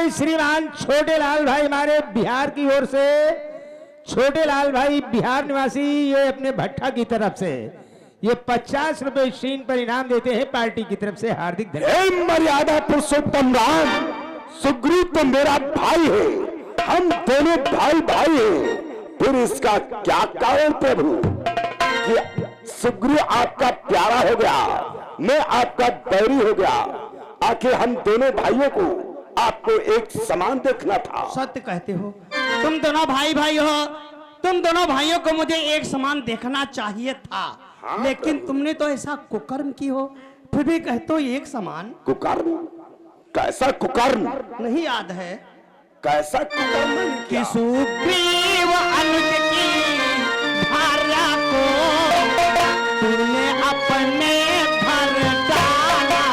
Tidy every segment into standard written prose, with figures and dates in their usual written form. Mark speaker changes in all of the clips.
Speaker 1: भाई श्रीमान छोटे लाल भाई हमारे बिहार की ओर से, छोटे लाल भाई बिहार निवासी, ये अपने भट्टा की तरफ से ये 50 रुपए शीन पर इनाम देते हैं पार्टी की तरफ से। हार्दिक धन्यवाद।
Speaker 2: मर्यादा पुरुषोत्तम राम, सुग्रीव तो मेरा भाई है, हम दोनों भाई भाई हैं, फिर इसका क्या कारण प्रभु कि सुग्रीव आपका प्यारा हो गया, मैं आपका बैरी हो गया? आखिर हम दोनों भाइयों को आपको एक समान देखना था।
Speaker 3: सत्य कहते हो, तुम दोनों भाई भाई हो, तुम दोनों भाइयों को मुझे एक समान देखना चाहिए था।
Speaker 2: हाँ,
Speaker 3: लेकिन तुमने तो ऐसा कुकर्म की हो, फिर भी कहते हो एक समान।
Speaker 2: कुकर्म? कैसा कुकर्म?
Speaker 3: नहीं याद है?
Speaker 2: कैसा कुकर्म?
Speaker 3: कि सुग्रीव अनुज की भार्या को तूने अपने घर डाला।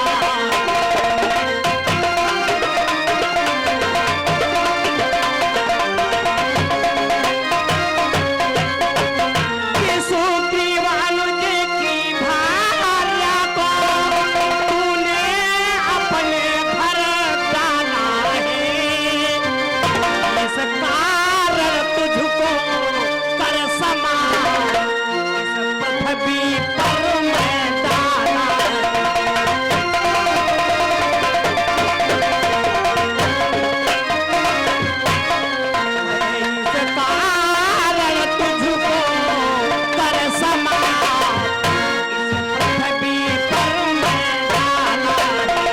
Speaker 3: कि सुग्रीव अनुज की भार्या को तूने अपने घर डाला है, इस कारण तुझको कर समान इस पृथ्वी पर मैं डाला है, इस कारण तुझको कर समान इस पृथ्वी पर मैं डाला है।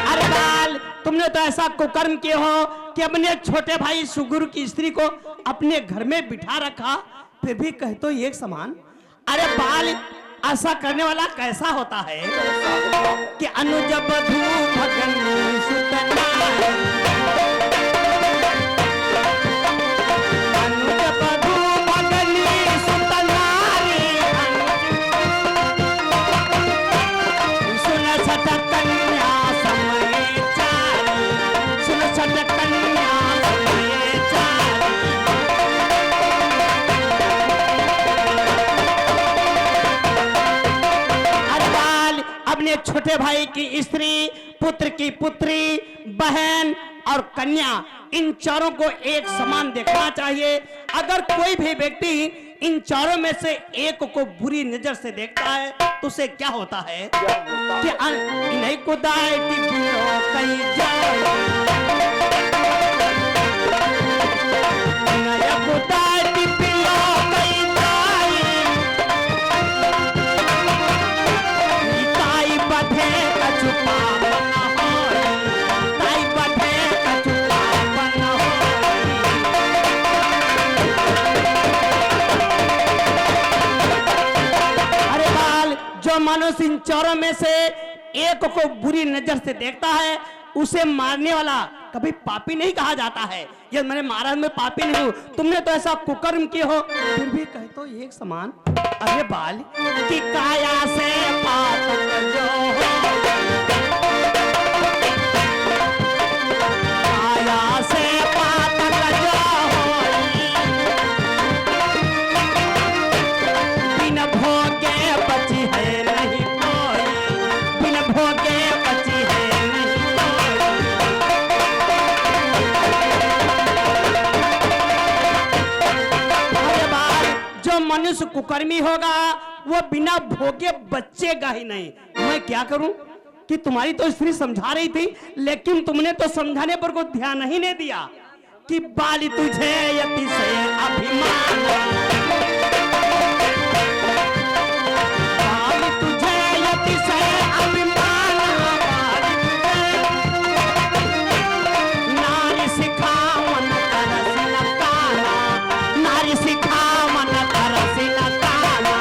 Speaker 3: अरे बाल, तुमने तो ऐसा कुकर्म किए हो कि अपने छोटे भाई सुग्रीव की स्त्री को अपने घर में बिठा रखा, फिर भी कहे तो एक समान। अरे बाल, ऐसा करने वाला कैसा होता है कि अनुज बधू भगनी सुत नारी, अनुज बधू भगनी सुत नारी, सुन सट कन्या समय चारी, सुन सट कन्या समय चारी। अरे बाल, अपने छोटे भाई की स्त्री, पुत्र की पुत्री, बहन और कन्या, इन चारों को एक समान देखना चाहिए। अगर कोई भी व्यक्ति इन चारों में से एक को बुरी नजर से देखता है तो उसे क्या होता है कि इन्हीं को दाई टिपियो कहीं जाए, इन्हीं को दाई टिपियो कहीं जाए, ताई बधे कछुपा बना होई, ताई बधे कछुपा बना होई। अरे बाल, जो मनुष्य इन चारों में से एक को बुरी नजर से देखता है उसे मारने वाला कभी पापी नहीं कहा जाता है। ये मैंने मारा, मैं पापी नहीं हूँ। तुमने तो ऐसा कुकर्म किए हो, फिर भी कहे तो एक समान। अरे बाल, कि काया से पातक जो हो, काया से पातक जो होई, बिन भोगे बची है नहीं कोई, बिन भोगे बची है नहीं कोई। अरे बाल, जो मनुष्य कुकर्मी होगा वो बिना भोगे बचेगा ही नहीं। मैं क्या करूं कि तुम्हारी तो स्त्री समझा रही थी, लेकिन तुमने तो समझाने पर को ध्यान ही नहीं दिया कि बाली तुझे यति से अभिमान, बाली तुझे यति से अभिमान, बाली तुझे नारी सिखा मन तरसिन काना, नारी सिखा मन तरसिन काना।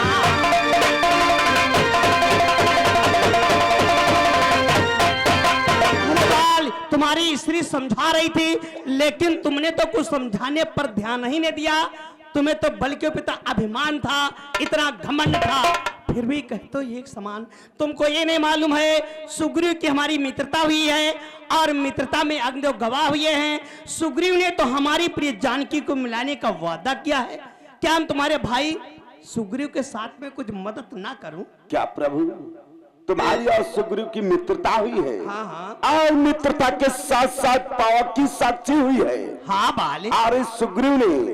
Speaker 3: बाल, तुम्हारी स्त्री समझा रही थी, लेकिन तुमने तो कुछ समझाने पर ध्यान ही नहीं दिया। तुम्हें तो बल के पिता अभिमान था, इतना घमंड था, फिर भी कहे तो एक समान। तुमको ये नहीं मालूम है सुग्रीव की हमारी मित्रता हुई है और मित्रता में अग्नि गवाह हुए हैं। सुग्रीव ने तो हमारी प्रिय जानकी को मिलाने का वादा किया है। क्या हम तुम्हारे भाई सुग्रीव के साथ में कुछ मदद ना करूं?
Speaker 2: क्या प्रभु, तुम्हारी और सुग्रीव की मित्रता हुई है।
Speaker 3: हाँ हाँ
Speaker 2: और मित्रता के साथ साथ पावक की साक्षी हुई है।
Speaker 3: हाँ बाली,
Speaker 2: और इस सुग्रीव ने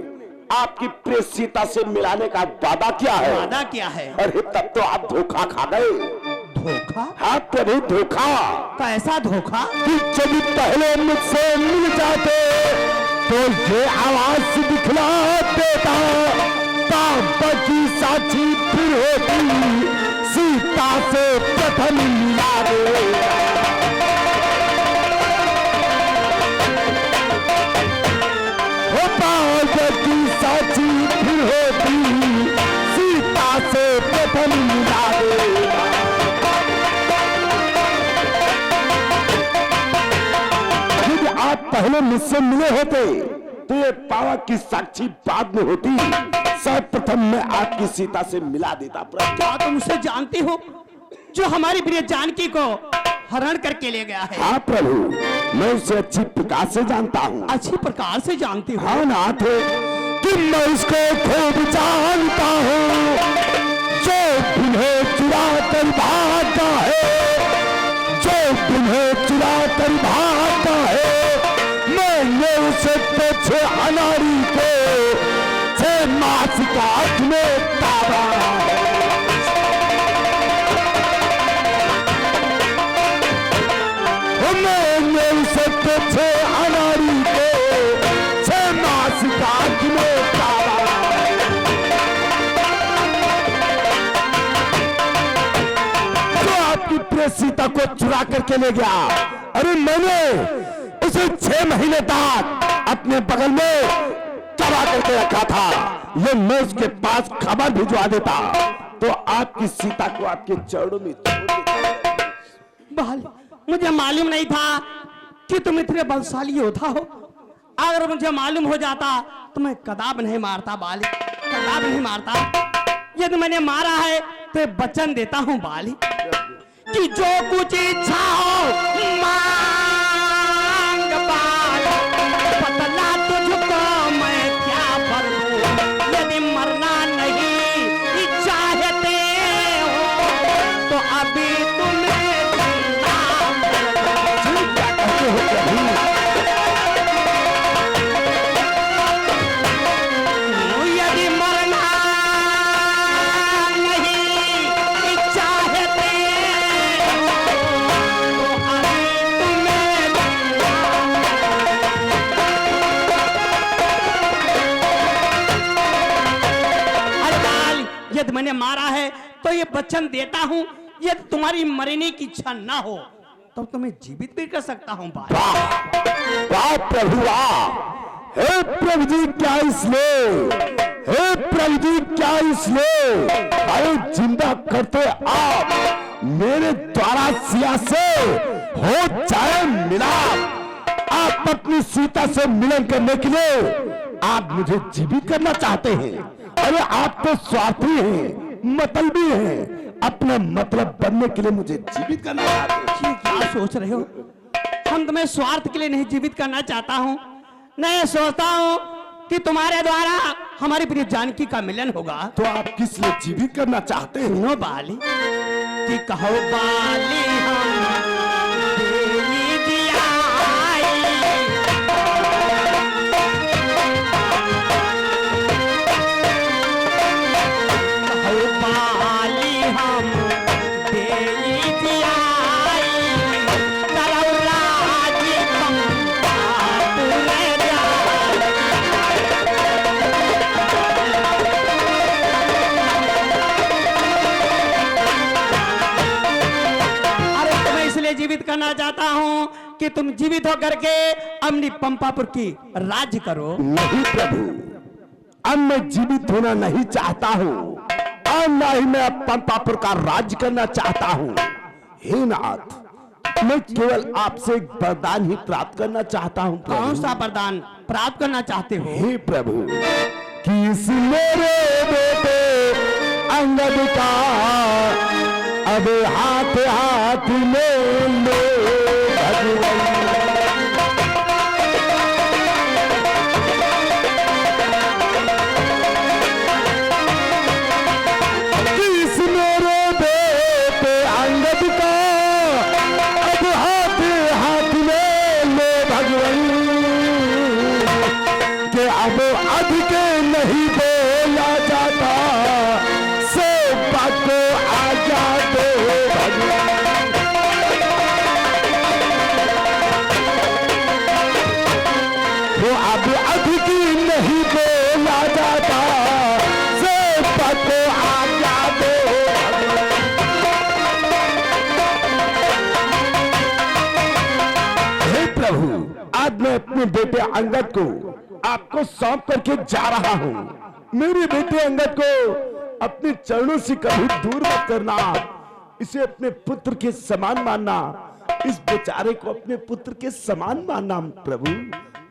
Speaker 2: आपकी प्रिय सीता से मिलाने का वादा किया है।
Speaker 3: वादा क्या है?
Speaker 2: अरे तब तो आप धोखा खा गए।
Speaker 3: धोखा?
Speaker 2: हाँ प्रभु, धोखा।
Speaker 3: कैसा धोखा?
Speaker 2: कि जब पहले मुझसे मिल जाते तो ये आवाज दिखला देता, पावक की साक्षी फिर होती, सीता से प्रथम मिला देता। की साक्षी फिर होती, सीता से प्रथम मिला देता। यदि आप पहले मुझसे मिले होते तो ये पावक की साक्षी बाद में होती, सर्वप्रथम मैं आपकी सीता से मिला देता।
Speaker 3: क्या तुम उसे जानती हो जो हमारी प्रिय जानकी को हरण करके ले गया है?
Speaker 2: हाँ प्रभु, मैं उसे अच्छी प्रकार से जानता हूँ।
Speaker 3: अच्छी प्रकार से जानती हो?
Speaker 2: हाँ नाथ, कि मैं उसको खूब जानता हूँ, जो तुम्हें चुरा कर भागता है, जो तुम्हें चुरा कर भागता है। मैंने उसे पीछे अनारी को 6 मास का हाथ में ताबा है। मैंने उसे पीछे अनारी को 6 मास का हाथ में ताबा है। तो आपकी प्रिय सीता को चुरा करके ले गया। अरे मैंने उसे 6 महीने तक अपने बगल में चबा करके रखा था। ये मैं उसके पास खबर भिजवा देता तो आपकी सीता को आपके चरणों में छोड़ देता।
Speaker 3: बाल, मुझे मालूम नहीं था कि तुम इतने बलशाली योद्धा हो। अगर मुझे मालूम हो जाता तो मैं कदाप नहीं मारता बाली, कदाप नहीं मारता। यदि मैंने मारा है तो वचन देता हूँ बाली कि जो कुछ इच्छा हो मांग बाल, बतला तुझको मैं क्या करूं। यदि मरना नहीं चाहते हो तो अभी तुम्हें यदि मरना नहीं चाहते हो तो अभी तुम्हें। यदि मैंने मारा है तो ये वचन देता हूँ, यदि तुम्हारी मरने की इच्छा ना हो तो तुम्हें जीवित भी कर सकता हूँ।
Speaker 2: वाह प्रभु वाह। हे प्रभु जी क्या इसलिए, हे प्रभु जी क्या इसलिए अरे जिंदा करते आप मेरे द्वारा सिया से हो चाहे मिलाप। आप अपनी सीता से मिलन करने के लिए आप मुझे जीवित करना चाहते हैं। अरे आप तो स्वार्थी हैं, मतलबी हैं, अपना मतलब बनने के लिए मुझे जीवित करना चाहते हैं।
Speaker 3: ये क्या सोच रहे हो? हम तुम्हें स्वार्थ के लिए नहीं जीवित करना चाहता हूँ। मैं सोचता हूँ कि तुम्हारे द्वारा हमारी प्रिय जानकी का मिलन होगा।
Speaker 2: तो आप किस लिए जीवित करना चाहते हैं?
Speaker 3: सुनो बाली, कि कहो बाली हम देवी दिया आई। कहो बाली हम देवी दिया आई। करौ राज्य तुमने दिया। जीवित करना चाहता हूं कि तुम जीवित होकर के अपनी पंपापुर की राज्य करो।
Speaker 2: नहीं प्रभु, अब मैं जीवित होना नहीं चाहता हूँ और न ही मैं पंपापुर का राज्य करना चाहता हूँ। हे नाथ, मैं केवल आपसे एक वरदान ही प्राप्त करना चाहता हूँ।
Speaker 3: कौन सा वरदान प्राप्त करना चाहते हो?
Speaker 2: हे प्रभु, कि इस मेरे बेटे अंगद का अब हाथ हाथ में ले भगवान। इस मेरे बेटे अंगद बाद मैं अपने बेटे अंगद को आपको सौंप करके जा रहा हूं। मेरे बेटे अंगद को अपने चरणों से कभी दूर मत करना, इसे अपने पुत्र के समान मानना, इस बेचारे को अपने पुत्र के समान मानना प्रभु।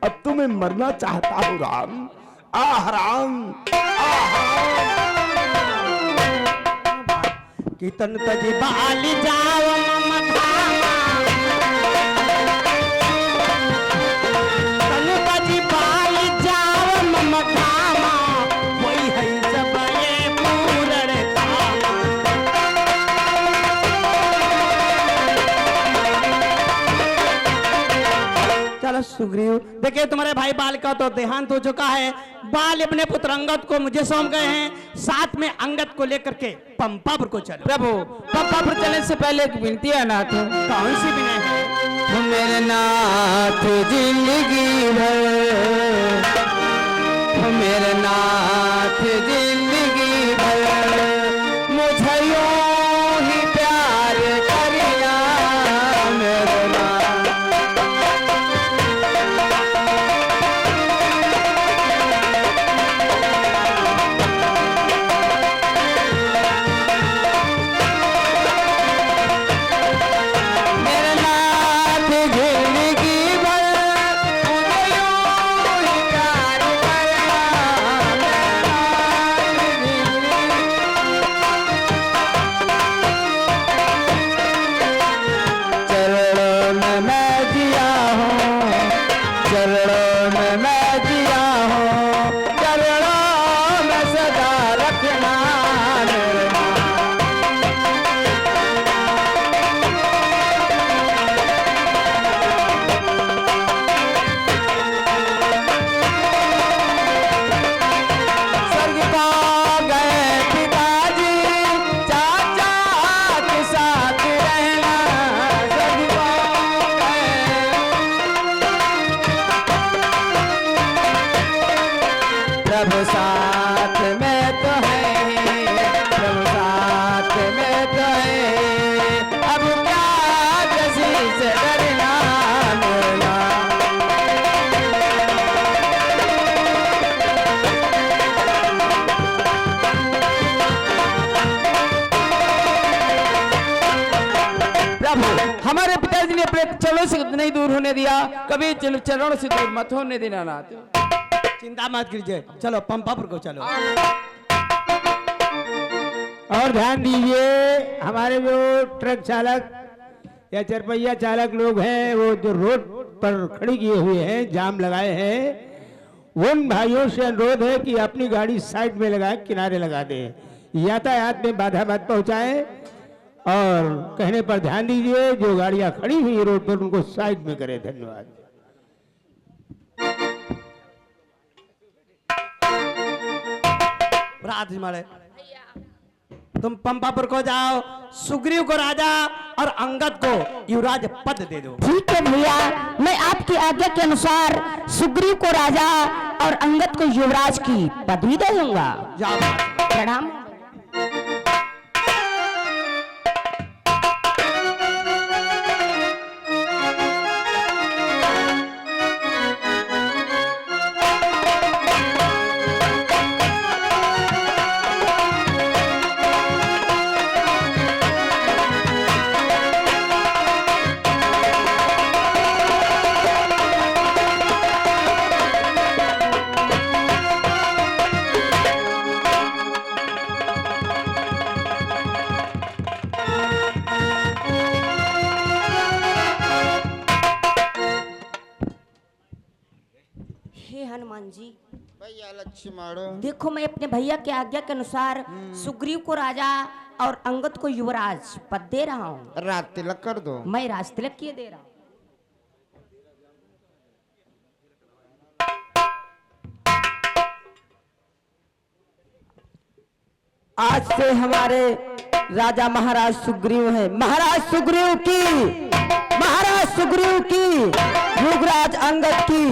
Speaker 2: अब तो मैं मरना चाहता हूं राम। आह राम,
Speaker 3: कि तन तजी बाली जाओ ममधामा, तन तजी बाली जाओ ममधामा, वही है सब ये पूरण धामा। चलो सुग्रीव, देखिए तुम्हारे भाई बाल का तो देहांत हो चुका है। बाल अपने पुत्र अंगद को मुझे सौंप गए हैं, साथ में अंगद को लेकर के पंपापुर को चलो।
Speaker 4: प्रभु पंपापुर चलने से पहले एक विनती है नाथ।
Speaker 3: कौन सी विनय है?
Speaker 4: मेरे नाथ जिंदगी भर, मेरे नाथ जिंदगी भर, मुझे यूं ही प्यार करिया मेरे नाथ। प्रभु साथ में तो है, प्रभु साथ में तो है, अब क्या किसी से डरना मेरा। प्रभु हमारे पिताजी ने अपने चरणों से नहीं दूर होने दिया, कभी चरणों से दूर मत होने देना नाथ।
Speaker 3: चिंता मत कीजिए, चलो पंपापुर को चलो।
Speaker 1: और ध्यान दीजिए, हमारे जो ट्रक चालक या चरपहिया चालक लोग हैं, वो जो रोड पर खड़ी किए हुए हैं, जाम लगाए हैं, उन भाइयों से अनुरोध है कि अपनी गाड़ी साइड में लगाए, किनारे लगा दें, यातायात में बाधा मत पहुंचाएं। और कहने पर ध्यान दीजिए, जो गाड़ियां खड़ी हुई रोड पर उनको साइड में करें। धन्यवाद।
Speaker 3: राजमाड़े तुम पंपापुर को जाओ, सुग्रीव को राजा और अंगद को युवराज पद दे दो।
Speaker 5: ठीक है भैया, मैं आपकी आज्ञा के अनुसार सुग्रीव को राजा और अंगद को युवराज की पदवी दे दूंगा।
Speaker 3: जाओ।
Speaker 5: प्रणाम। हनुमान जी,
Speaker 6: भैया लक्ष्मी मारो।
Speaker 5: देखो मैं अपने भैया के आज्ञा के अनुसार सुग्रीव को राजा और अंगद को युवराज पद दे रहा हूँ।
Speaker 6: रात तिलक कर दो।
Speaker 5: मैं राज तिलक किए दे रहा हूँ।
Speaker 4: आज से हमारे राजा महाराज सुग्रीव हैं। महाराज सुग्रीव की, महाराज सुग्रीव की, युगराज अंगद की,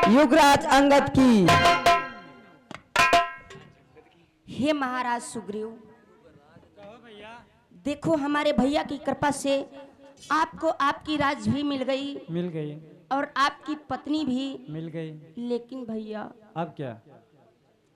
Speaker 4: युगराज अंगद की।
Speaker 5: हे महाराज सुग्रीव, देखो हमारे भैया की कृपा से आपको आपकी राज भी मिल गई
Speaker 7: मिल गई,
Speaker 5: और आपकी पत्नी भी,
Speaker 7: मिल गई।
Speaker 5: लेकिन भैया
Speaker 7: अब क्या?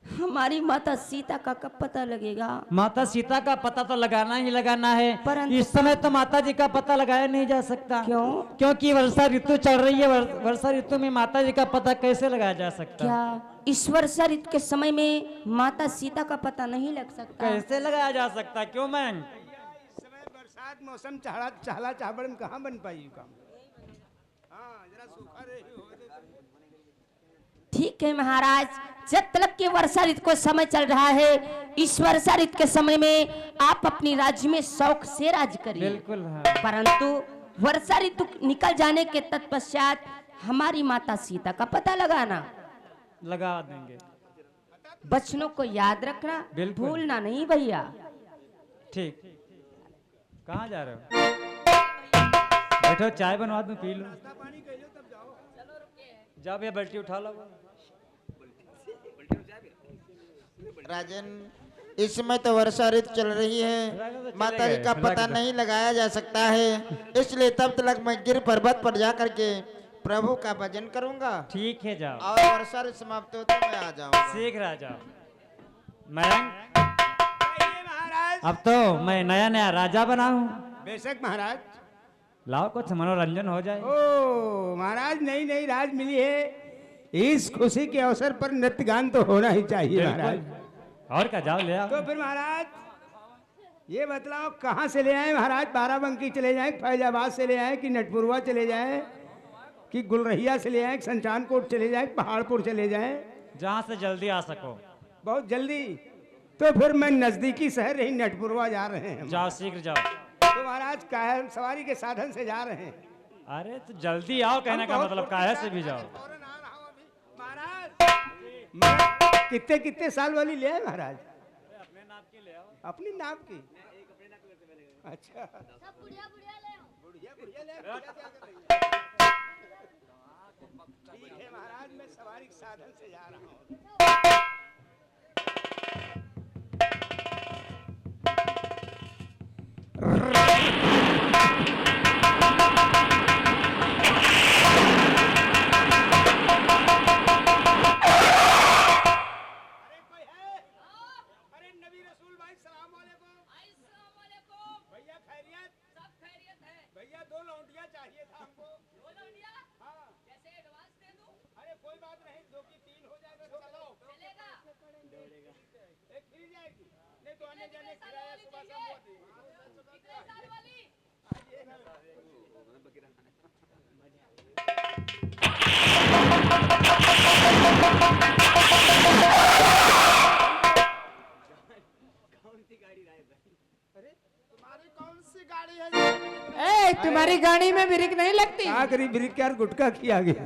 Speaker 5: हमारी माता सीता का कब पता लगेगा?
Speaker 7: माता सीता का पता तो लगाना ही लगाना है,
Speaker 5: परंतु-
Speaker 7: इस समय तो माता जी का पता लगाया नहीं जा सकता।
Speaker 5: क्यों?
Speaker 7: क्योंकि वर्षा ऋतु चल रही है। वर्षा ऋतु में माता जी का पता कैसे लगाया जा सकता?
Speaker 5: क्या इस वर्षा ऋतु के समय में माता सीता का पता नहीं लग सकता?
Speaker 7: कैसे लगाया जा सकता? क्यों मैम?
Speaker 1: समय बरसात मौसम चहला चावड़ में कहाँ बन पाई काम? हाँ, जरा सूखा रही हो।
Speaker 5: ठीक है महाराज, जब तक के वर्षा ऋतु को समय चल रहा है, इस वर्षा ऋतु के समय में आप अपनी राज्य में शौक से राज करिए।
Speaker 7: बिल्कुल हाँ।
Speaker 5: परंतु वर्षा ऋतु निकल जाने के तत्पश्चात हमारी माता सीता का पता लगाना,
Speaker 7: लगा देंगे।
Speaker 5: बचनों को याद रखना,
Speaker 7: बिल्कुल।
Speaker 5: भूलना नहीं भैया।
Speaker 7: ठीक। कहाँ जा रहे हो? बैठो, चाय बनवा दूं, पी लो। जाओ भैया, बाल्टी उठा लो।
Speaker 6: राजन, इस समय तो वर्षा ऋतु चल रही है, माता जी का पता नहीं लगाया जा सकता है, इसलिए तब तक मैं गिर पर्वत पर जा करके प्रभु का भजन करूंगा।
Speaker 7: ठीक है, जाओ।
Speaker 6: और वर्षा ऋतु समाप्त हो तो मैं आ जाऊंगा।
Speaker 7: शीघ्र आ जाओ। मयंक,
Speaker 1: महाराज।
Speaker 7: अब तो मैं नया नया राजा बना हूँ।
Speaker 1: बेशक महाराज।
Speaker 7: लाओ, कुछ मनोरंजन हो जाए।
Speaker 1: ओ महाराज, नई नई राज मिली है, इस खुशी के अवसर पर नृत्य गान तो होना ही चाहिए महाराज।
Speaker 7: और क्या, जाओ ले आओ।
Speaker 1: तो फिर महाराज ये बतलाओ कहाँ से ले आए महाराज? बाराबंकी चले जाए, फैजाबाद से ले आए, कि नटपुरवा चले जाए, कि गुलरहिया से ले आए, संचानकोट चले जाए, पहाड़पुर चले जाए?
Speaker 7: जहाँ से जल्दी आ सको।
Speaker 1: बहुत जल्दी? तो फिर मैं नजदीकी शहर रही नटपुरवा जा रहे हैं।
Speaker 7: जाओ, शीघ्र जाओ।
Speaker 1: तो महाराज काहे सवारी के साधन से जा रहे हैं?
Speaker 7: अरे तो जल्दी आओ, कहने का मतलब काहे से भी जाओ।
Speaker 1: महाराज कितने कितने साल वाली ले आए महाराज?
Speaker 7: अपने नाम की ले आओ।
Speaker 1: अपनी नाम की? अच्छा, बुढ़िया ले आओ। ठीक है महाराज, मैं सवारी के साधन से जा रहा हूँ। भैया 2 लौंडिया चाहिए था हमको। 2 लौंडिया? हाँ। जैसे एडवांस दे दूं? अरे कोई बात नहीं, 2 की 3 हो जाएगा। चलो चलेगा। एक फ्री जाएगी, नहीं तो आने जाने किराया सुबह शाम कितने साल वाली?
Speaker 4: ए, तुम्हारी गाड़ी में ब्रेक नहीं लगती?
Speaker 1: क्या करी ब्रेक? यार गुटखा किया गया।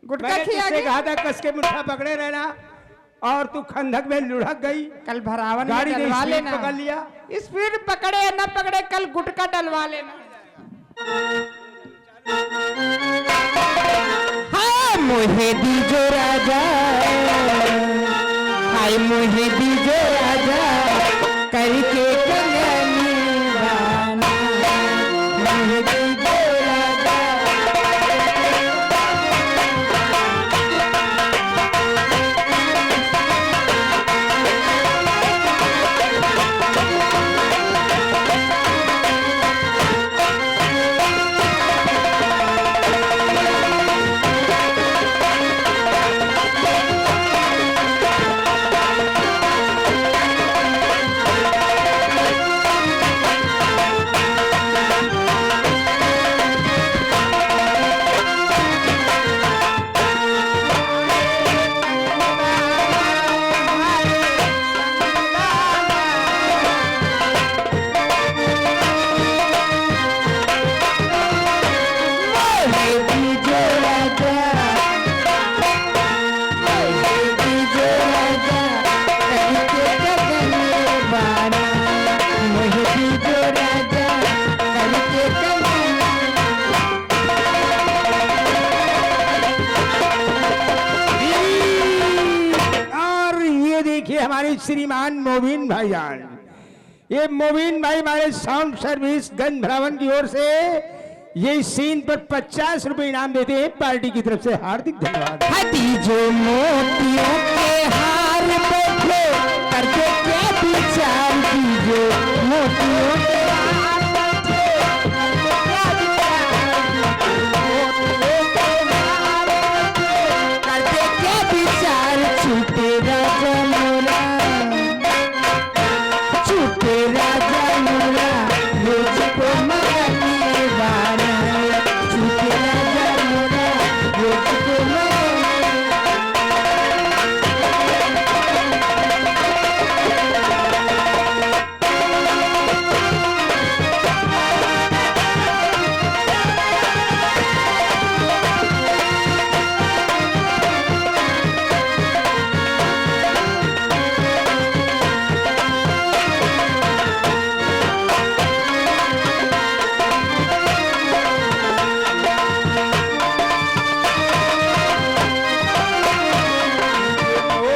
Speaker 4: गुटखा
Speaker 1: मैंने
Speaker 4: खिया
Speaker 1: तुझसे
Speaker 4: गया?
Speaker 1: कहा था कस के मुट्ठा पकड़े रहना, और तू खंडक में लुढ़क गई।
Speaker 4: कल भरावन में
Speaker 1: गाड़ी ने
Speaker 4: डलवा
Speaker 1: स्पीड
Speaker 4: लेना।
Speaker 1: पकड़ लिया।
Speaker 4: स्पीड पकड़े या न पकड़े, कल गुटका डलवा लेना। हाय मोहे दीजो राजा, हाय मोहे दीजो राजा, करके कंगनी बाना, मोहे दीजो राजा।
Speaker 1: और ये देखिए हमारे श्रीमान मोबिन भाईजान, ये मोबिन भाई हमारे साउंड सर्विस गंज भरावन की ओर से ये सीन पर 50 रुपए इनाम देते हैं पार्टी की तरफ से। हार्दिक धन्यवाद।
Speaker 4: हाथी जो मोतियों के हार बैठे करके क्या विचार कीजिए, मोतियों के हार बैठे करके क्या विचार, छूटे राजा मोरा, छूटे राजा मोरा, मुझको मारने वाला, छूटे राजा मोरा, मुझको मारने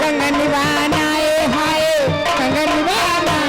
Speaker 4: कंगनवाना ए हाय कंगनवाना,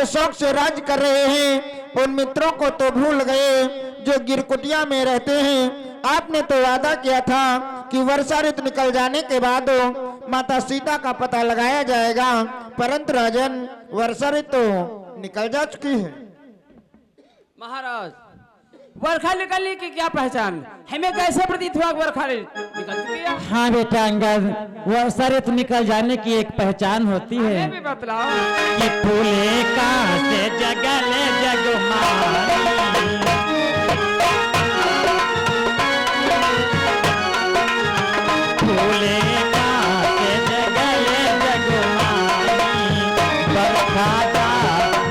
Speaker 6: शौक से राज कर रहे हैं, उन मित्रों को तो भूल गए जो गिरकुटिया में रहते हैं। आपने तो वादा किया था कि वर्षा ऋतु निकल जाने के बाद माता सीता का पता लगाया जाएगा, परंतु राजन वर्षा ऋतु निकल जा चुकी है।
Speaker 4: महाराज वर्षा निकलने की क्या पहचान, हमें कैसे प्रतीत हुआ वर्षा निकल चुकी है?
Speaker 7: हाँ बेटा अंगद, वर्षा ऋतु निकल जाने की एक पहचान होती है
Speaker 4: हमें भी बतलाओ।
Speaker 7: कि फूले का से जगले जगमानी, फूले का से जगले जगमानी, बरखा जा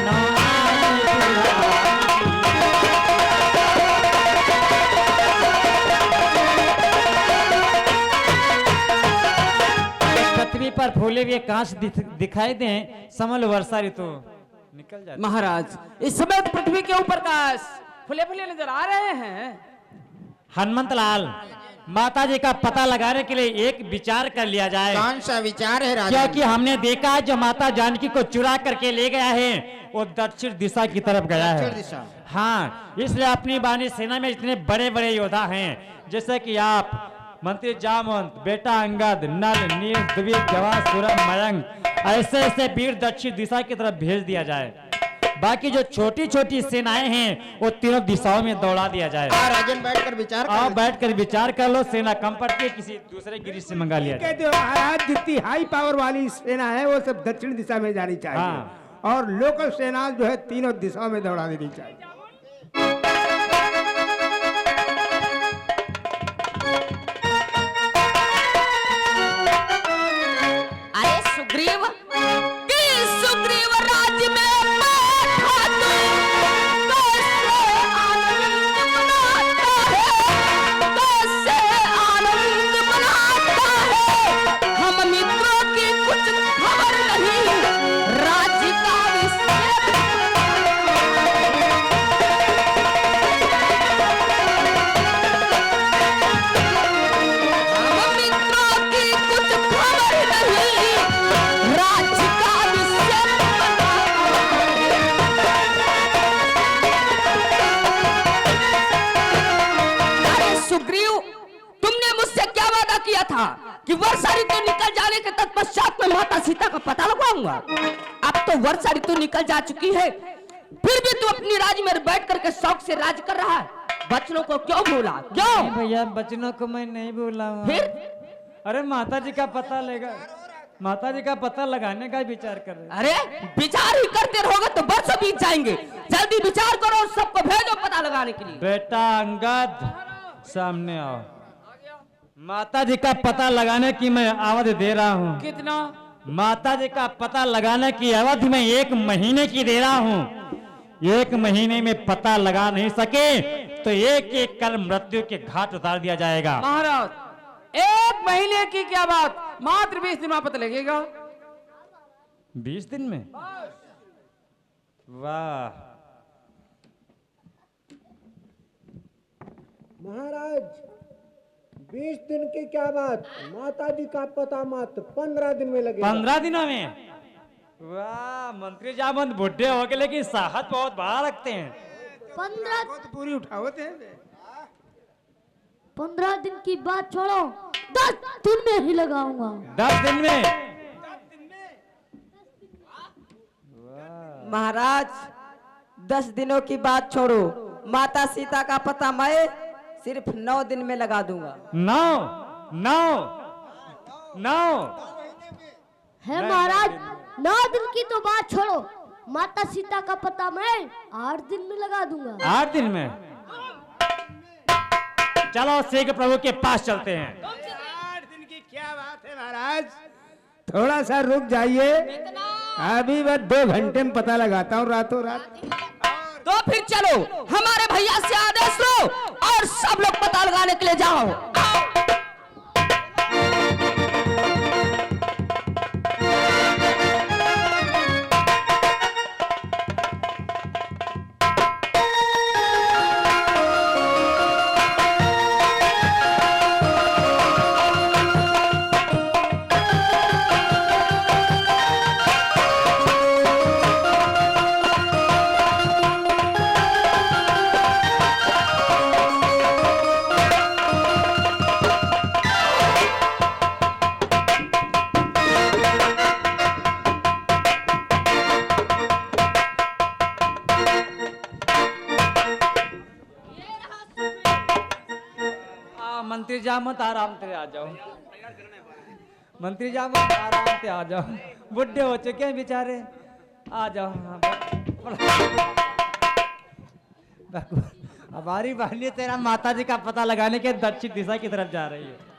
Speaker 7: नो आई बुलाई। ऊपर फूले हुए कांच दिखाई दें, समझ लो वर्षा ऋतु निकल जाती।
Speaker 4: महाराज इस समय पृथ्वी के ऊपर का फूले फूले नजर आ रहे हैं।
Speaker 7: हनुमंत लाल, माता जी का पता लगाने के लिए एक विचार कर लिया जाए।
Speaker 6: कौन सा विचार है राजन?
Speaker 7: क्योंकि हमने देखा है जो माता जानकी को चुरा करके ले गया है वो दक्षिण दिशा की तरफ गया है।
Speaker 6: दक्षिण दिशा।
Speaker 7: हाँ, इसलिए अपनी बानी सेना में इतने बड़े बड़े योद्धा हैं, जैसे कि आप मंत्री जामवंत, बेटा अंगद, नल, नील, द्विज, जवान, सूरज, मयंक, ऐसे ऐसे वीर दक्षिण दिशा की तरफ भेज दिया जाए। बाकी जो छोटी छोटी सेनाएं हैं वो तीनों दिशाओं में दौड़ा दिया जाए।
Speaker 6: राजन बैठकर विचार
Speaker 7: आओ
Speaker 6: कर।
Speaker 7: बैठकर विचार कर लो, सेना कम पड़ती है किसी दूसरे गिरी से मंगा लिया जाए।
Speaker 1: कहते हो महाराज जितनी हाई पावर वाली सेना है वो सब दक्षिण दिशा में जानी चाहिए।
Speaker 7: हाँ।
Speaker 1: और लोकल सेना जो है तीनों दिशाओं में दौड़ा देनी चाहिए।
Speaker 5: अरे सुग्रीव, कि सुग्रीव राज्य में बैठा तू, कैसे आनंद मनाता है, कैसे आनंद मनाता है। हम मित्रों की कुछ खबर नहीं, राज्य का विषय हम मित्रों की कुछ खबर नहीं, राज्य का विषय अरे सुग्रीव, तुमने मुझसे क्या वादा किया था कि वर्षा ऋतु निकल जाने के तत्पश्चात मैं माता सीता का पता लगाऊंगा। अब तो वर्षा ऋतु निकल जा चुकी है, फिर भी तू अपनी राज्य में बैठ करके शौक से राज कर रहा है। बच्चों को क्यों भूला? क्यों?
Speaker 7: नहीं भैया, बचनों को मैं नहीं भूला हूँ।
Speaker 5: फिर
Speaker 7: अरे माता जी का पता लेगा, माता जी का पता लगाने का विचार कर रहे हैं।
Speaker 5: अरे विचार ही करते रहोगे तो वर्षों बीत जाएंगे। जल्दी विचार करो और सबको भेजो पता लगाने के लिए।
Speaker 7: बेटा अंगद, सामने आओ। माता जी का पता लगाने की मैं अवधि दे रहा हूँ।
Speaker 4: कितना?
Speaker 7: माता जी का पता लगाने की अवधि मैं 1 महीने की दे रहा हूँ। 1 महीने में पता लगा नहीं सके तो एक एक कर मृत्यु के घाट उतार दिया जाएगा।
Speaker 4: महाराज 1 महीने की क्या बात, मात्र 20 दिन में पता लगेगा।
Speaker 7: 20 दिन में? वाह,
Speaker 8: महाराज 20 दिन की क्या बात, माता जी का पता मात्र 15 दिन में लगेगा।
Speaker 7: 15 दिनों में? वाह, मंत्री जामवंत बुढ़े हो गए लेकिन साहस बहुत बड़ा रखते हैं।
Speaker 1: 15 तो पूरी उठावत है।
Speaker 9: 15 दिन की बात छोड़ो, 10 दिन में ही लगाऊंगा।
Speaker 7: 10 दिन में?
Speaker 4: महाराज 10 दिनों की बात छोड़ो, माता सीता का पता मैं सिर्फ 9 दिन में लगा दूंगा।
Speaker 7: 9
Speaker 9: है महाराज, 9 दिन की तो बात छोड़ो, माता सीता का पता मैं 8 दिन में लगा दूंगा।
Speaker 7: 8 दिन में? चलो शीघ्र प्रभु के पास चलते हैं।
Speaker 1: 8 दिन की क्या बात है महाराज, थोड़ा सा रुक जाइए, अभी बस 2 घंटे में पता लगाता हूँ रातों रात।
Speaker 5: तो फिर चलो, हमारे भैया से आदेश लो और सब लोग पता लगाने के लिए जाओ।
Speaker 7: मंत्री जामवंत आराम से आ जाओ। मंत्री जामवंत आराम से आ जाओ, बुढ़े हो चुके हैं बेचारे, आ जाओ। हमारी बहनी तेरा माता जी का पता लगाने के दक्षिण दिशा की तरफ जा रही है।